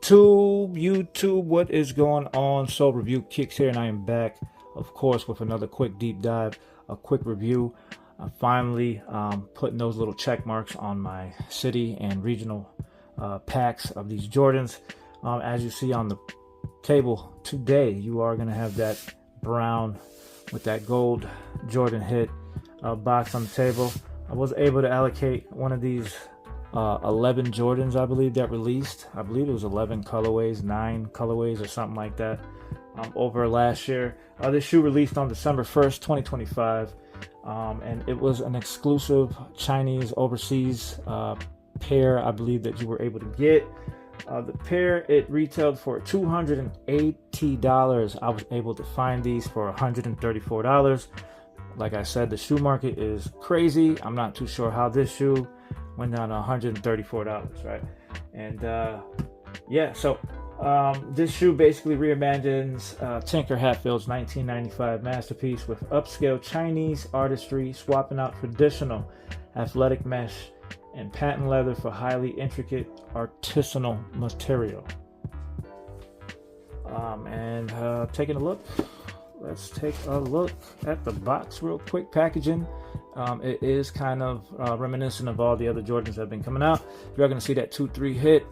YouTube, what is going on? Soul Review Kicks here, and I am back, of course, with another quick deep dive, a quick review. I'm finally putting those little check marks on my city and regional packs of these Jordans. As you see on the table today, you are going to have that brown with that gold Jordan hit box on the table. I was able to allocate one of these 11 Jordans, I believe, that released. I believe it was 11 colorways, 9 colorways or something like that over last year. This shoe released on December 1st, 2025, and it was an exclusive Chinese overseas pair, I believe, that you were able to get. The pair, it retailed for $280. I was able to find these for $134. Like I said, the shoe market is crazy. I'm not too sure how this shoe went down to $134, right? And yeah, so this shoe basically reimagines Tinker Hatfield's 1995 masterpiece with upscale Chinese artistry, swapping out traditional athletic mesh and patent leather for highly intricate artisanal material. And taking a look, let's take a look at the box real quick. Packaging, it is kind of reminiscent of all the other Jordans that have been coming out. You're going to see that 2-3 hit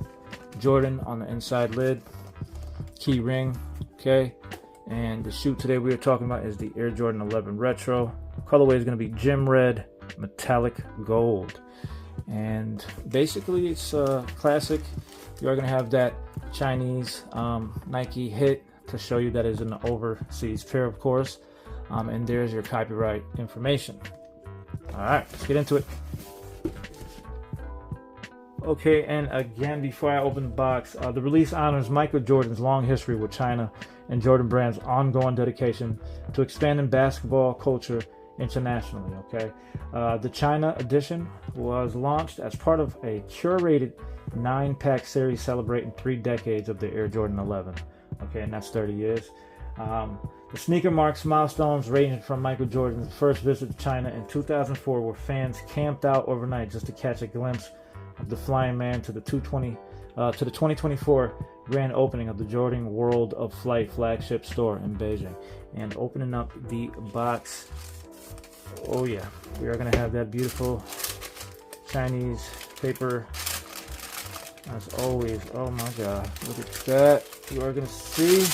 Jordan on the inside lid, key ring, okay? And the shoe today we are talking about is the Air Jordan 11 Retro. Colorway is going to be gem red, metallic gold. And basically it's classic. You are going to have that Chinese Nike hit to show you that is an overseas pair, of course. And there's your copyright information. All right, let's get into it. Okay, and again, before I open the box, the release honors Michael Jordan's long history with China and Jordan Brand's ongoing dedication to expanding basketball culture internationally, okay? The China edition was launched as part of a curated 9-pack series celebrating 3 decades of the Air Jordan 11, okay, and that's 30 years. The sneaker marks milestones ranging from Michael Jordan's first visit to China in 2004, where fans camped out overnight just to catch a glimpse of the flying man, to the 2024 grand opening of the Jordan World of Flight flagship store in Beijing. And opening up the box, oh yeah, we are going to have that beautiful Chinese paper as always. Oh my god, look at that. You are going to see,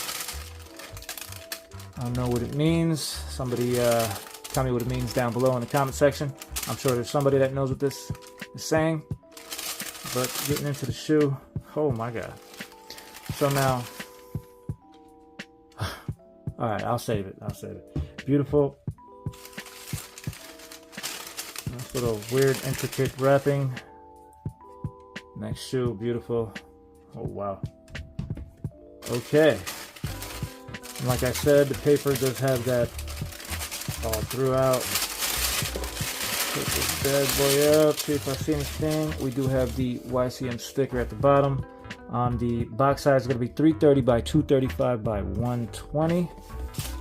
I don't know what it means. Somebody tell me what it means down below in the comment section. I'm sure there's somebody that knows what this is saying. But getting into the shoe, oh my god. So now, all right, I'll save it. Beautiful. Nice little weird, intricate wrapping. Next shoe, beautiful. Oh wow. Okay. And like I said, the paper does have that all throughout. Put this bad boy up, see if I see anything. We do have the YCM sticker at the bottom. The box size is going to be 330 by 235 by 120.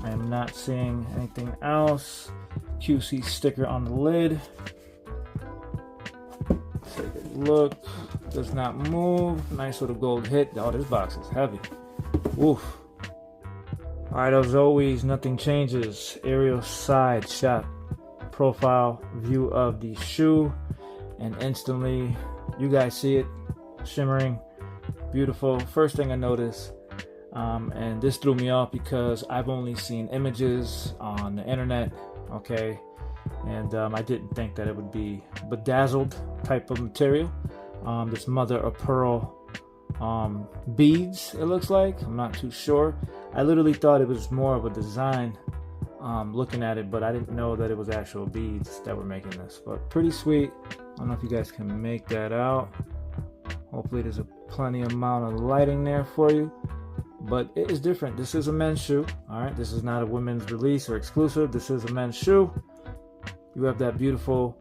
I am not seeing anything else. QC sticker on the lid. Take a look. Does not move. Nice little gold hit. Oh, this box is heavy. Oof. Alright, as always, nothing changes. Aerial side shot profile view of the shoe, and instantly you guys see it shimmering, beautiful. First thing I noticed, and this threw me off because I've only seen images on the internet, okay, and I didn't think that it would be bedazzled type of material. This mother of pearl beads, it looks like. I'm not too sure. I literally thought it was more of a design looking at it, but I didn't know that it was actual beads that were making this. But pretty sweet. I don't know if you guys can make that out. Hopefully there's a plenty amount of lighting there for you, but it is different. This is a men's shoe. All right, this is not a women's release or exclusive. This is a men's shoe. You have that beautiful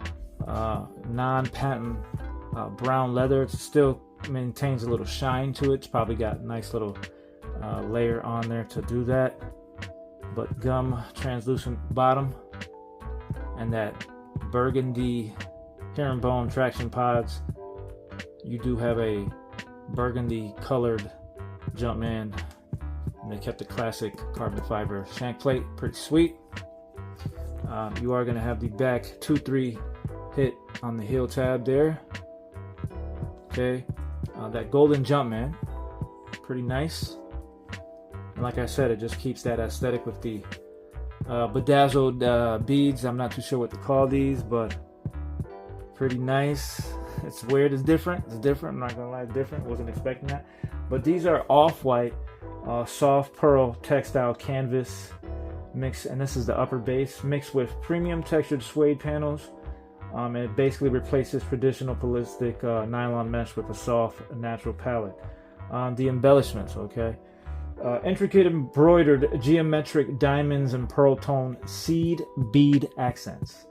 non-patent brown leather. It still maintains a little shine to it. It's probably got a nice little layer on there to do that, but gum translucent bottom, and that burgundy herringbone traction pods. You do have a burgundy colored Jumpman. And they kept the classic carbon fiber shank plate, pretty sweet. You are going to have the back 2-3 hit on the heel tab there. Okay, that golden Jumpman, pretty nice. And like I said, it just keeps that aesthetic with the bedazzled beads. I'm not too sure what to call these, but pretty nice. It's weird, it's different. It's different, I'm not gonna lie, it's different. Wasn't expecting that. But these are off-white, soft pearl textile canvas mix, and this is the upper base, mixed with premium textured suede panels. And it basically replaces traditional ballistic nylon mesh with a soft natural palette. The embellishments, okay. Intricate embroidered geometric diamonds and pearl tone seed bead accents.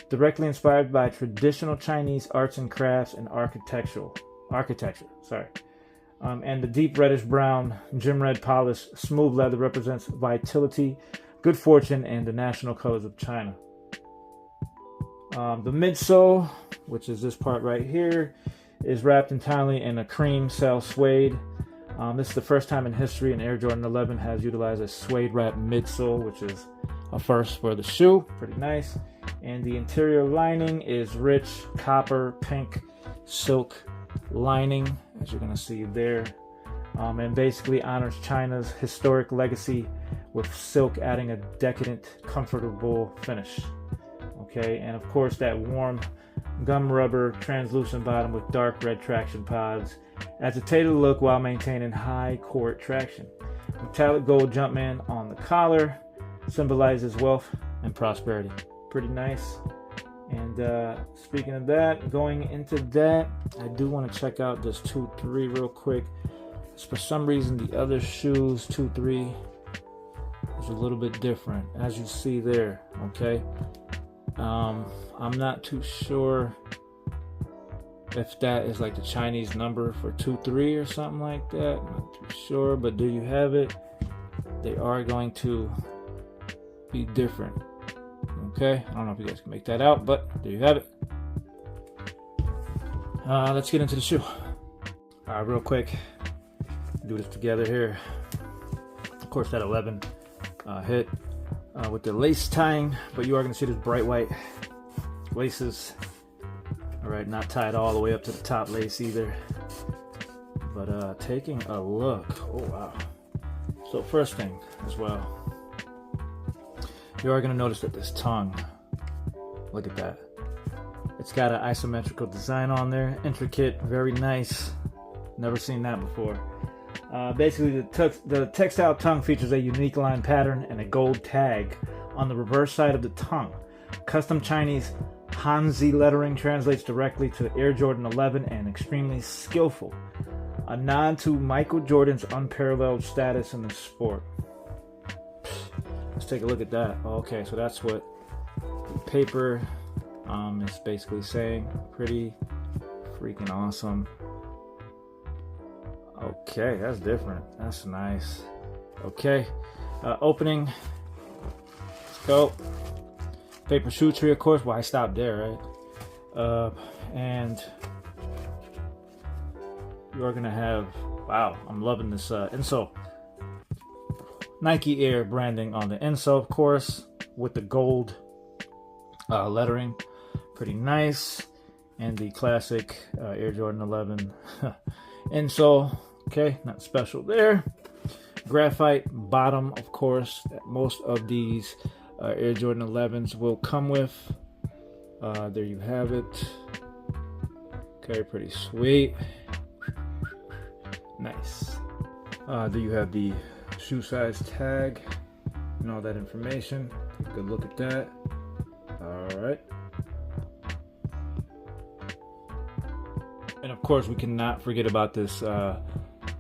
Directly inspired by traditional Chinese arts and crafts and architecture. And the deep reddish brown gem red polish smooth leather represents vitality, good fortune, and the national colors of China. The midsole, which is this part right here, is wrapped entirely in a cream cell suede. This is the first time in history an Air Jordan 11 has utilized a suede wrap midsole, which is a first for the shoe. Pretty nice. And the interior lining is rich copper pink silk lining, as you're going to see there. And basically honors China's historic legacy with silk adding a decadent, comfortable finish. Okay, and of course that warm gum rubber translucent bottom with dark red traction pods adds a tailored look while maintaining high court traction. Metallic gold Jumpman on the collar symbolizes wealth and prosperity. Pretty nice. And speaking of that, going into that, I do want to check out this 2-3 real quick. For some reason, the other shoes 2-3 is a little bit different, as you see there. Okay, I'm not too sure if that is like the Chinese number for 2-3 or something like that. I'm not too sure, but do you have it? They are going to be different. Okay, I don't know if you guys can make that out, but there you have it. Let's get into the shoe. Real quick, do this together here. Of course, that 11 hit with the lace tying, but you are going to see this bright white laces. All right, not tied all the way up to the top lace either. But taking a look, oh wow. So first thing as well, you are going to notice that this tongue, look at that. It's got an isometrical design on there, intricate, very nice. Never seen that before. Basically, the textile tongue features a unique line pattern and a gold tag on the reverse side of the tongue. Custom Chinese Hanzi lettering translates directly to Air Jordan 11 and extremely skillful. A nod to Michael Jordan's unparalleled status in the sport. Let's take a look at that. Okay, so that's what the paper is basically saying. Pretty freaking awesome. Okay, that's different. That's nice. Okay, opening. Let's go. Paper shoe tree, of course. Well, I stopped there, right? And you're gonna have, wow, I'm loving this insole. Nike Air branding on the insole, of course, with the gold lettering. Pretty nice. And the classic Air Jordan 11 insole. Okay, not special there. Graphite bottom, of course, that most of these Air Jordan 11s will come with. There you have it. Okay, pretty sweet. Nice. There you have the shoe size tag and all that information. Take a good look at that. All right. And of course, we cannot forget about this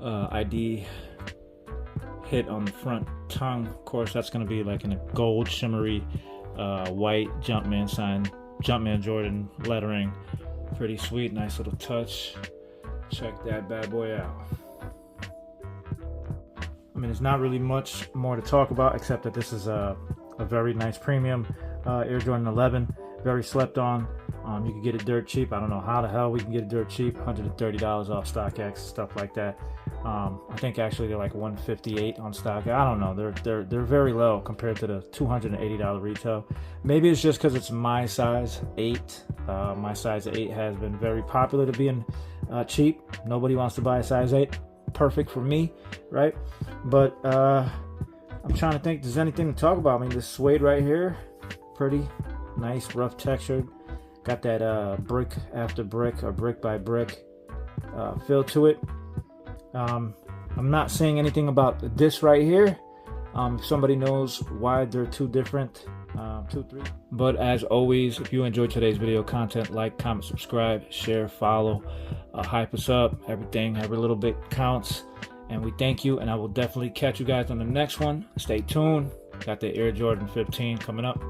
ID hit on the front tongue. Of course, that's going to be like in a gold shimmery white Jumpman sign, Jumpman Jordan lettering. Pretty sweet, nice little touch. Check that bad boy out. I mean, there's not really much more to talk about except that this is a very nice premium Air Jordan 11, very slept on. You can get it dirt cheap. I don't know how the hell we can get it dirt cheap. $130 off StockX, stuff like that. I think actually they're like 158 on stock. I don't know. They're very low compared to the $280 retail. Maybe it's just because it's my size 8. My size 8 has been very popular to being cheap. Nobody wants to buy a size 8. Perfect for me, right? But I'm trying to think. There's anything to talk about? I mean, this suede right here, pretty nice, rough textured. Got that brick after brick or brick by brick feel to it. I'm not saying anything about this right here. If somebody knows why they're two different, 2, 3. But as always, if you enjoyed today's video content, like, comment, subscribe, share, follow, hype us up. Everything, every little bit counts. And we thank you. And I will definitely catch you guys on the next one. Stay tuned. Got the Air Jordan 15 coming up.